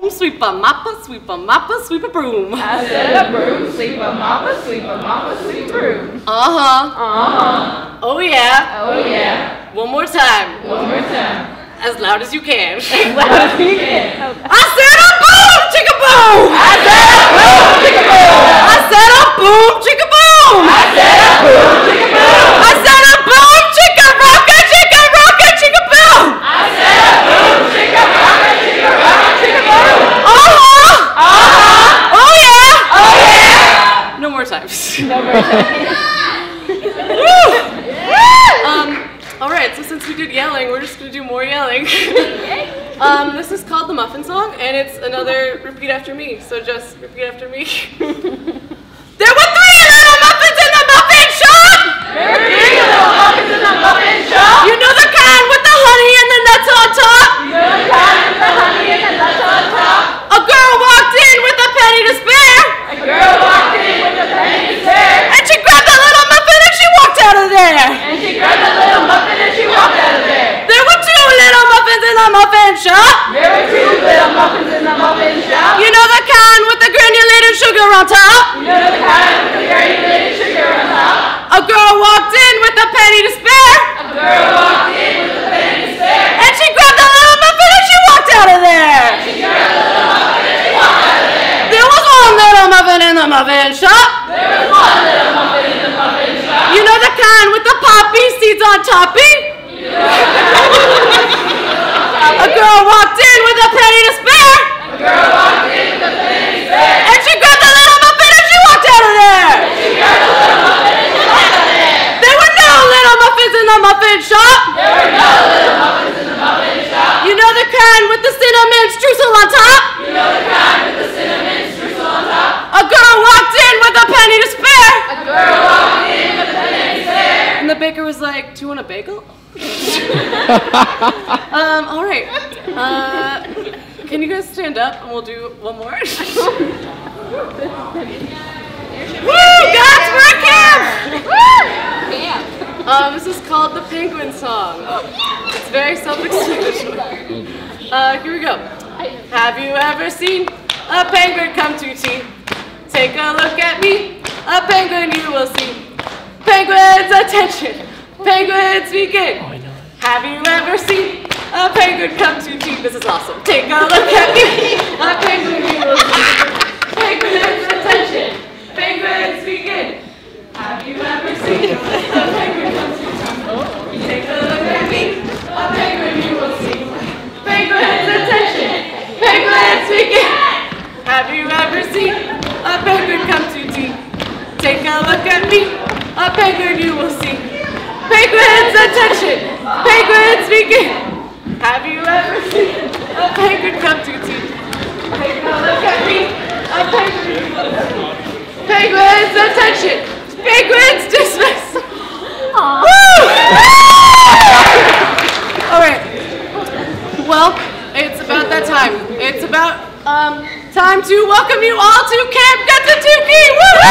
Sweep a moppa, sweep a moppa, sweep a broom. I said a broom, sweep a moppa, sweep a moppa, sweep a broom. Oh yeah. Oh yeah. One more time. One more time. As loud as you can. As loud as you can. I said a boom, chicka boom. I said a boom, chicka boom. I said a boom, chicka boom. I said a boom, chicka boom. I said a boom, chicka rocka, chicka boom. I said a boom, chicka rocka, chicka boom. Oh yeah. Oh yeah. No more times. No more times. Alright, so since we did yelling, we're just gonna do more yelling. This is called the Muffin Song, and it's another repeat after me, so just repeat after me. There were 3 little muffins in the muffin shop! There were 3 little muffins in the muffin shop! You know the kind with the honey and the nuts on top? You know the kind with the honey and the nuts on top? A girl walked in with a penny to spare! A girl walked in with a penny to spare! And she grabbed a little muffin and she walked out of there! And she grabbed a little muffin and she walked out of there! There were 2 little muffins in the muffin shop! There were 2 little muffins in the muffin shop! You know the kind with the granulated sugar on top? You know the kind with the granulated sugar on top? A girl walked in with a penny to spare! A girl walked in with a penny to spare! And she grabbed a little muffin and she walked out of there! She grabbed a little muffin and she walked out of there! There was 1 little muffin in the muffin shop! There was 1 little muffin in the muffin shop! You know the kind with the poppy seeds on topping? A girl walked in with a penny to spare! A girl walked in with a penny to spare! And she grabbed a little muffin and she walked out of there! She grabbed a little muffin and she walked out of there! There were no little muffins in the muffin shop! There were no little muffins in the muffin shop! You know the kind with the cinnamon streusel on top? You know the kind with the cinnamon streusel on top? A girl walked in with a penny to spare! A girl walked in with a penny to spare! And the baker was like, do you want a bagel? Alright. Can you guys stand up and we'll do one more? Woo! That's for a camp! This is called the Penguin Song. It's very self-explanatory. Here we go. Have you ever seen a penguin come to tea? Take a look at me, a penguin you will see. Penguins, attention! Penguins, begin! Have you ever seen a penguin come to tea? This is awesome. Take a look at me, a penguin you will see. Penguins, attention! Penguins, begin! Have you ever seen a penguin come to tea? Take a look at me, a penguin you will see. Penguins, attention! Penguins, begin! Have you ever seen a penguin come to tea? Take a look at me, a penguin you will see. Penguins, attention! Penguins, begin! Have you ever seen a penguin come to tea? Take a look at me, a penguin you will see. Penguins, attention! Penguins, dismiss! Woo! Alright. Well, it's about that time. It's about time to welcome you all to Camp Gatatuki! Woo!